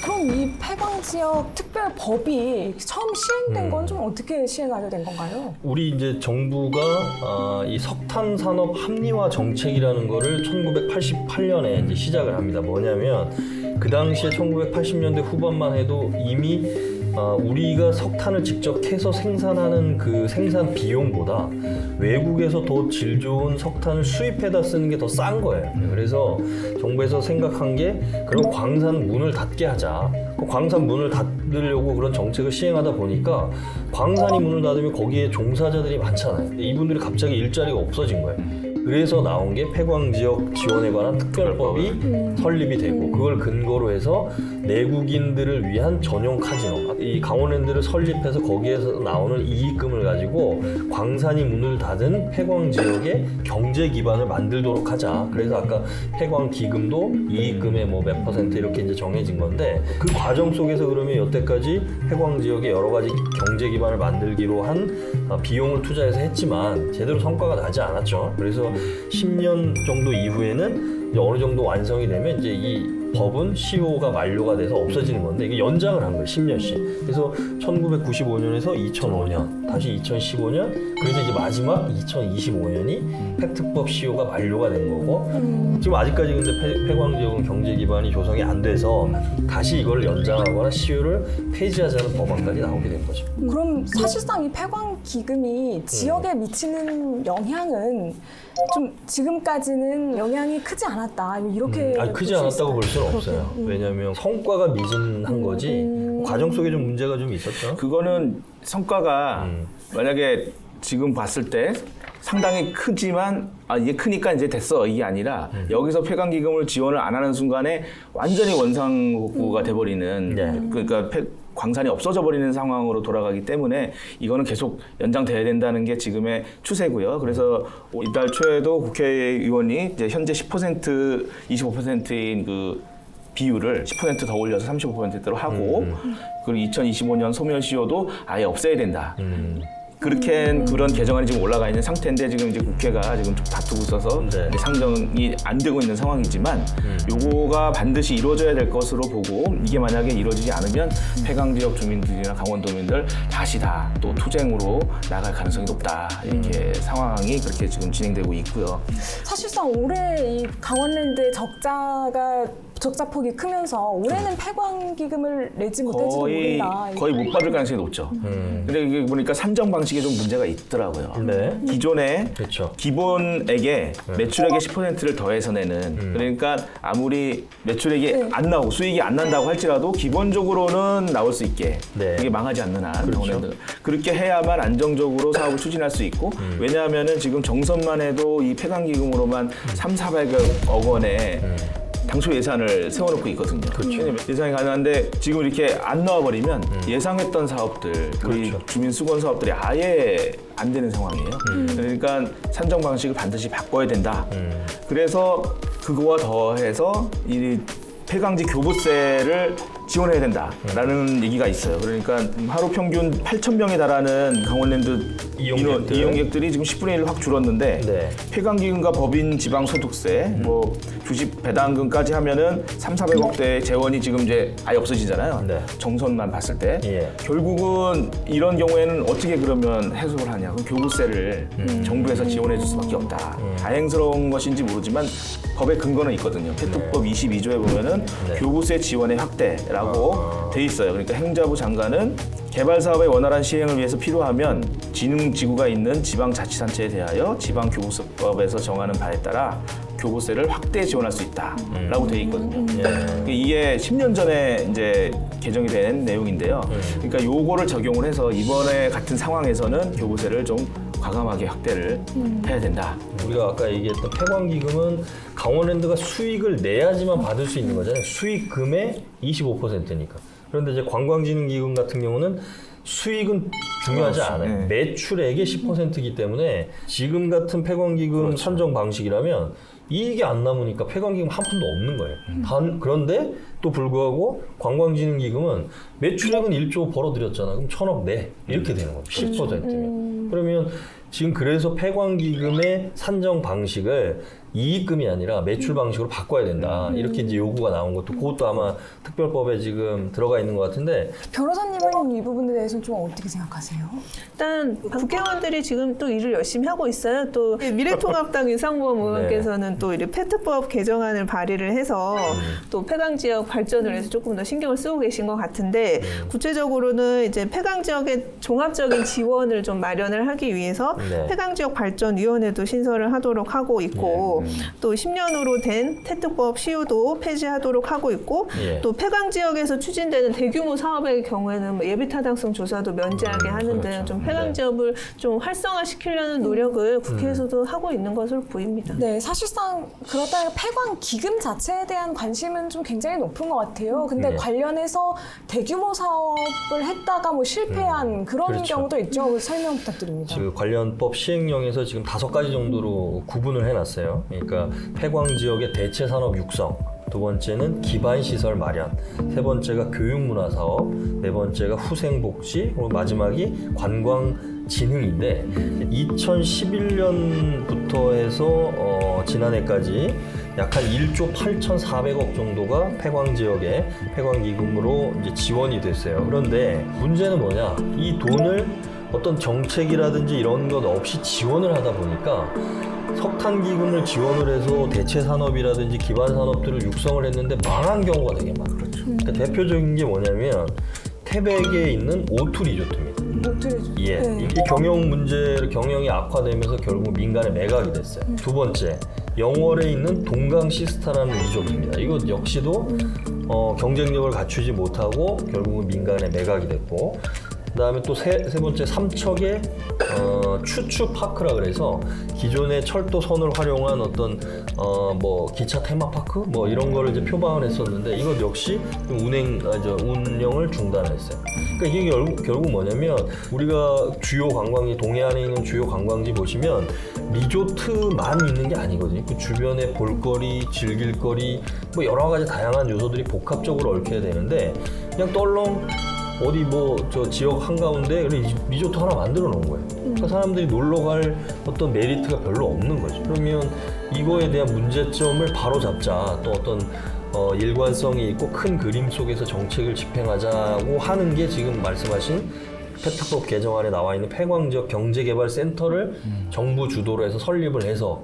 그럼 이 폐광지역 특별법이 처음 시행된 건 좀 어떻게 시행하게 된 건가요? 우리 이제 정부가 이 석탄 산업 합리화 정책이라는 거를 1988년에 이제 시작을 합니다. 뭐냐면 그 당시에 1980년대 후반만 해도 이미 우리가 석탄을 직접 캐서 생산하는 그 생산 비용보다 외국에서 더 질 좋은 석탄을 수입해다 쓰는 게 더 싼 거예요. 그래서 정부에서 생각한 게 그럼 광산 문을 닫게 하자. 광산 문을 닫으려고 그런 정책을 시행하다 보니까 광산이 문을 닫으면 거기에 종사자들이 많잖아요. 이분들이 갑자기 일자리가 없어진 거예요. 그래서 나온 게 폐광지역 지원에 관한 특별법이 설립이 되고 그걸 근거로 해서 내국인들을 위한 전용 카지노, 이 강원랜드를 설립해서 거기에서 나오는 이익금을 가지고 광산이 문을 닫은 폐광지역의 경제 기반을 만들도록 하자. 그래서 아까 폐광기금도 이익금의 뭐 몇 퍼센트 이렇게 이제 정해진 건데 그 과정 속에서 그러면 여태까지 폐광지역의 여러 가지 경제 기반을 만들기로 한 비용을 투자해서 했지만 제대로 성과가 나지 않았죠. 그래서 10년 정도 이후에는 이제 어느 정도 완성이 되면 이제 이 법은 시효가 만료가 돼서 없어지는 건데 이게 연장을 한 거예요. 10년씩. 그래서 1995년에서 2005년, 다시 2015년, 그래서 이제 마지막 2025년이 폐특법 시효가 만료가 된 거고 지금 아직까지 근데 폐광지역은 경제 기반이 조성이 안 돼서 다시 이걸 연장하거나 시효를 폐지하자는 법안까지 나오게 된 거죠. 그럼 사실상 이 폐광 기금이 지역에 미치는 영향은 좀 지금까지는 영향이 크지 않았다 이렇게 아니, 크지 볼 않았다고 수 볼 수는 없어요. 왜냐하면 성과가 미진한 거지 과정 속에 좀 문제가 좀 있었죠. 그거는 성과가 만약에 지금 봤을 때 상당히 크지만 이게 크니까 이제 됐어 이게 아니라 여기서 폐광기금을 지원을 안 하는 순간에 완전히 원상복구가 돼버리는 그러니까 광산이 없어져 버리는 상황으로 돌아가기 때문에 이거는 계속 연장돼야 된다는 게 지금의 추세고요. 그래서 이달 초에도 국회의원이 이제 현재 10% 25%인 그 비율을 10% 더 올려서 35%대로 하고 그리고 2025년 소멸시효도 아예 없애야 된다. 그렇게 그런 개정안이 지금 올라가 있는 상태인데 지금 이제 국회가 지금 좀 다투고 있어서 이제 상정이 안 되고 있는 상황이지만 요거가 반드시 이루어져야 될 것으로 보고 이게 만약에 이루어지지 않으면 폐광 지역 주민들이나 강원도민들 다시 다 또 투쟁으로 나갈 가능성이 높다 이렇게 상황이 그렇게 지금 진행되고 있고요. 사실상 올해 이 강원랜드의 적자폭이 크면서 올해는 폐광 기금을 내지 못할지도 모른다. 거의 못 받을 가능성이 높죠. 근데 이게 보니까 산정 방식에 좀 문제가 있더라고요. 네. 기존에 그렇죠. 기본액에 매출액의 10%를 더해서 내는 그러니까 아무리 매출액이 안 나오고 수익이 안 난다고 할지라도 기본적으로는 나올 수 있게 이게 망하지 않는 한 강원랜드 그렇게 해야만 안정적으로 사업을 추진할 수 있고 왜냐하면은 지금 정선만 해도 이 폐광기금으로만 300~400억 원의 당초 예산을 세워놓고 있거든요. 그렇죠. 예산이 가능한데 지금 이렇게 안 나와버리면 예상했던 사업들, 우리 주민 수건 사업들이 아예 안 되는 상황이에요. 그러니까 산정 방식을 반드시 바꿔야 된다. 그래서 그거와 더해서 이 폐광지 교부세를 지원해야 된다라는 얘기가 있어요. 그러니까 하루 평균 8,000명에 달하는 강원랜드 이용객들이 지금 10분의 1로 확 줄었는데 폐광기금과 법인 지방소득세, 뭐 주식 배당금까지 하면은 300~400억대의 재원이 지금 이제 아예 없어지잖아요. 정선만 봤을 때 결국은 이런 경우에는 어떻게 그러면 해소를 하냐? 그럼 교부세를 정부에서 지원해 줄 수밖에 없다. 다행스러운 것인지 모르지만 법의 근거는 있거든요. 폐특법 22조에 보면은 교부세 지원의 확대라고 돼 있어요. 그러니까 행자부 장관은 개발 사업의 원활한 시행을 위해서 필요하면 지능지구가 있는 지방자치단체에 대하여 지방교부세법에서 정하는 바에 따라 교부세를 확대 지원할 수 있다라고 돼 있거든요. 이게 10년 전에 이제 개정이 된 내용인데요. 그러니까 요거를 적용을 해서 이번에 같은 상황에서는 교부세를 좀 과감하게 확대를 해야 된다. 우리가 아까 얘기했던 폐광기금은 강원랜드가 수익을 내야지만 받을 수 있는 거잖아요. 수익금의 25%니까. 그런데 이제 관광진흥기금 같은 경우는 수익은 중요하지 않아요. 매출액의 10%이기 때문에 지금 같은 폐광기금 산정 방식이라면 이익이 안 남으니까 폐광기금 한 푼도 없는 거예요. 그런데 또 불구하고 관광진흥기금은 매출액은 1조 벌어들였잖아. 그럼 1,000억 내. 이렇게 되는 거예요. 10%면. 그러면 지금 그래서 폐광기금의 산정 방식을 이익금이 아니라 매출 방식으로 바꿔야 된다. 이렇게 이제 요구가 나온 것도 그것도 아마 특별법에 지금 들어가 있는 것 같은데 변호사님은 이 부분에 대해서는 좀 어떻게 생각하세요? 일단 국회의원들이 지금 또 일을 열심히 하고 있어요. 또 미래통합당 유상범 의원께서는 또 이제 페트법 개정안을 발의를 해서 또 폐광 지역 발전을 위해서 조금 더 신경을 쓰고 계신 것 같은데 구체적으로는 이제 폐광 지역의 종합적인 지원을 좀 마련을 하기 위해서 폐광 지역 발전 위원회도 신설을 하도록 하고 있고 또 10년으로 된 페트법 시효도 폐지하도록 하고 있고 또 폐광 지역에서 추진되는 대규모 사업의 경우에는 뭐 예비 타당성 조사도 면제하게 하는 등 좀 폐광 지역을 좀 활성화시키려는 노력을 국회에서도 하고 있는 것으로 보입니다. 네, 사실상 그렇다면 폐광 기금 자체에 대한 관심은 좀 굉장히 높은 것 같아요. 근데 관련해서 대규모 사업을 했다가 뭐 실패한 그런 그렇죠. 경우도 있죠. 설명 부탁드립니다. 지금 관련법 시행령에서 지금 5가지 정도로 구분을 해놨어요. 그러니까 폐광 지역의 대체 산업 육성, 두 번째는 기반 시설 마련, 세 번째가 교육문화 사업, 네 번째가 후생복지, 그리고 마지막이 관광 진흥인데 2011년부터 해서 지난해까지 약 한 1조 8,400억 정도가 폐광 지역에 폐광 기금으로 이제 지원이 됐어요. 그런데 문제는 뭐냐? 이 돈을 어떤 정책이라든지 이런 것 없이 지원을 하다 보니까 석탄 기금을 지원을 해서 대체 산업이라든지 기반 산업들을 육성을 했는데 망한 경우가 되게 많아요. 그러니까 대표적인 게 뭐냐면 태백에 있는 O2 리조트입니다. 예, 이 경영 문제를 경영이 악화되면서 결국 민간에 매각이 됐어요. 두 번째, 영월에 있는 동강 시스타라는 리조트입니다. 이거 역시도 경쟁력을 갖추지 못하고 결국은 민간에 매각이 됐고, 그다음에 또 세 번째 삼척의 추추 파크라 그래서 기존의 철도선을 활용한 어떤 뭐 기차 테마파크 뭐 이런 거를 이제 표방을 했었는데 이것 역시 좀 운영을 중단했어요. 그러니까 이게 결국 뭐냐면 우리가 주요 관광지 동해안에 있는 주요 관광지 보시면 리조트만 있는 게 아니거든요. 그 주변에 볼거리, 즐길거리 뭐 여러 가지 다양한 요소들이 복합적으로 얽혀야 되는데 그냥 떨렁 어디 뭐 저 지역 한가운데 리조트 하나 만들어 놓은 거예요. 그러니까 사람들이 놀러 갈 어떤 메리트가 별로 없는 거죠. 그러면 이거에 대한 문제점을 바로 잡자. 또 어떤 일관성이 있고 큰 그림 속에서 정책을 집행하자고 하는 게 지금 말씀하신 페트법 개정안에 나와 있는 폐광지역 경제개발센터를 정부 주도로 해서 설립을 해서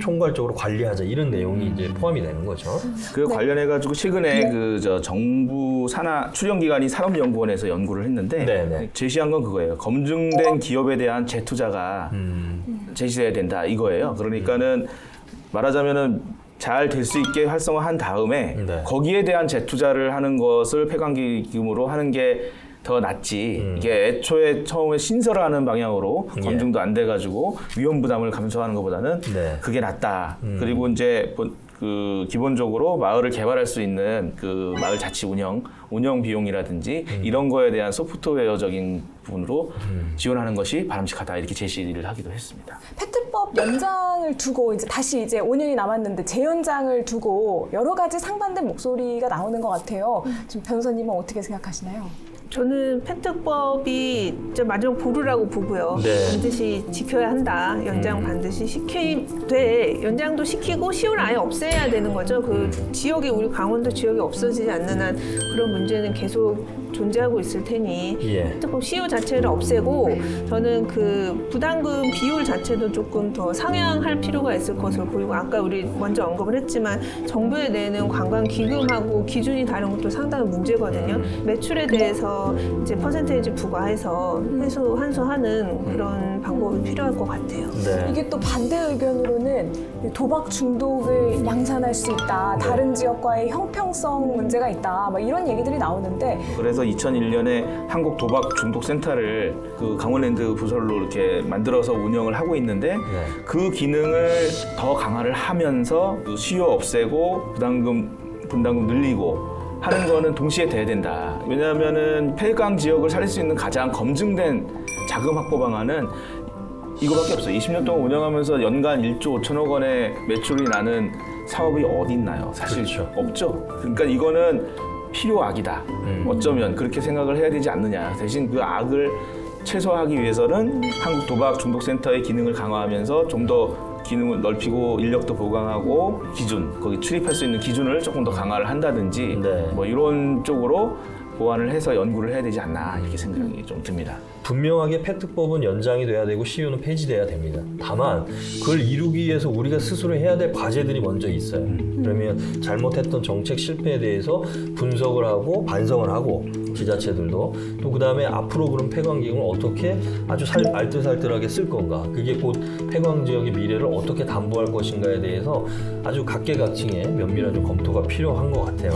총괄적으로 관리하자 이런 내용이 이제 포함이 되는 거죠. 그 관련해가지고 최근에 그 정부 출연기관이 산업연구원에서 연구를 했는데 제시한 건 그거예요. 검증된 기업에 대한 재투자가 제시돼야 된다 이거예요. 그러니까는 말하자면은 잘 될 수 있게 활성화한 다음에 거기에 대한 재투자를 하는 것을 폐광기금으로 하는 게 더 낫지. 이게 애초에 처음에 신설하는 방향으로 검증도 안 돼가지고 위험 부담을 감수하는 것보다는 그게 낫다. 그리고 이제 그 기본적으로 마을을 개발할 수 있는 그 마을 자치 운영 비용이라든지 이런 거에 대한 소프트웨어적인 부분으로 지원하는 것이 바람직하다 이렇게 제시를 하기도 했습니다. 페트법 연장을 두고 다시 5년이 남았는데 재연장을 두고 여러 가지 상반된 목소리가 나오는 것 같아요. 지금 변호사님은 어떻게 생각하시나요? 저는 페트법이 마지막 보루라고 보고요. 반드시 지켜야 한다. 연장 반드시 시켜야 연장도 시키고 시효를 아예 없애야 되는 거죠. 그 지역이 우리 강원도 지역이 없어지지 않는 한 그런 문제는 계속 존재하고 있을 테니 페트법 시효 자체를 없애고 저는 그 부담금 비율 자체도 조금 더 상향할 필요가 있을 것으로 보이고 아까 우리 먼저 언급을 했지만 정부에 내는 관광 기금하고 기준이 다른 것도 상당히 문제거든요. 매출에 대해서 이제 퍼센테이지 부과해서 환수하는 그런 방법이 필요할 것 같아요. 이게 또 반대 의견으로는 도박 중독을 양산할 수 있다. 다른 지역과의 형평성 문제가 있다. 막 이런 얘기들이 나오는데 그래서 2001년에 한국 도박 중독 센터를 그 강원랜드 부설로 이렇게 만들어서 운영을 하고 있는데 그 기능을 더 강화를 하면서 시효 없애고 분담금 늘리고 하는 거는 동시에 돼야 된다. 왜냐하면은 폐광 지역을 살릴 수 있는 가장 검증된 자금 확보 방안은 이거밖에 없어요. 20년 동안 운영하면서 연간 1조 5천억 원의 매출이 나는 사업이 어디 있나요? 사실 없죠. 그러니까 이거는 필요악이다. 어쩌면 그렇게 생각을 해야 되지 않느냐. 대신 그 악을 최소화하기 위해서는 한국 도박 중독센터의 기능을 강화하면서 좀 더 기능을 넓히고 인력도 보강하고 기준, 거기 출입할 수 있는 기준을 조금 더 강화를 한다든지 네. 뭐 이런 쪽으로 보완을 해서 연구를 해야 되지 않나 이렇게 생각이 좀 듭니다. 분명하게 페트법은 연장이 돼야 되고 CU는 폐지돼야 됩니다. 다만 그걸 이루기 위해서 우리가 스스로 해야 될 과제들이 먼저 있어요. 그러면 잘못했던 정책 실패에 대해서 분석을 하고 반성을 하고 지자체들도 또 그다음에 앞으로 그런 폐광기금을 어떻게 아주 알뜰살뜰하게 쓸 건가, 그게 곧 폐광 지역의 미래를 어떻게 담보할 것인가에 대해서 아주 각계각층의 면밀한 좀 검토가 필요한 것 같아요.